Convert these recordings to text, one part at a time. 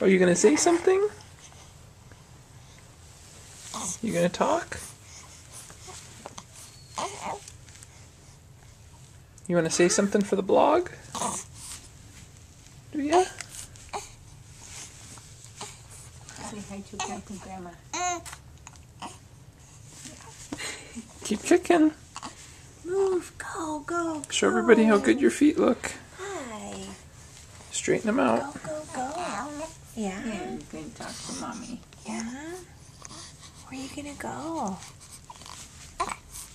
Are you gonna say something? You gonna talk? You wanna say something for the blog? Do ya? Say hi to Captain Grandma. Keep kicking. Move, go. Show everybody how good your feet look. Hi. Straighten them out. Go. Yeah? Yeah, you can talk to Mommy. Yeah? Where are you gonna go?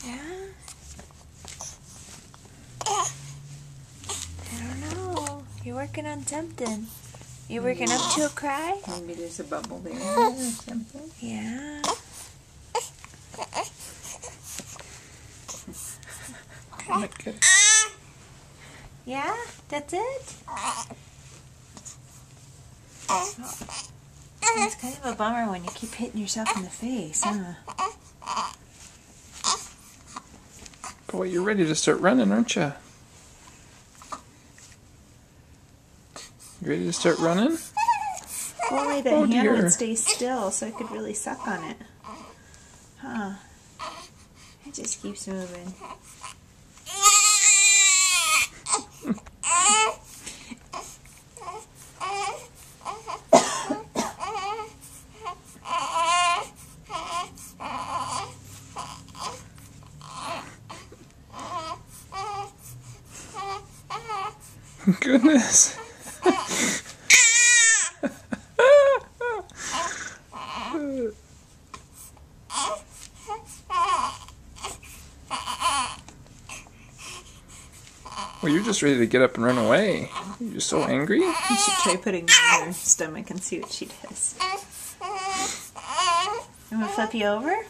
Yeah? I don't know. You're working on something. You working up to a cry? Maybe there's a bubble there or something. Yeah. Okay. Yeah? That's it? It's kind of a bummer when you keep hitting yourself in the face, huh? Boy, you're ready to start running, aren't you? You ready to start running? If only the hand dear. would stay still so I could really suck on it. Huh. It just keeps moving. Goodness. Well, you're just ready to get up and run away. You're just so angry. You should try putting that on her stomach and see what she does. You want to flip you over?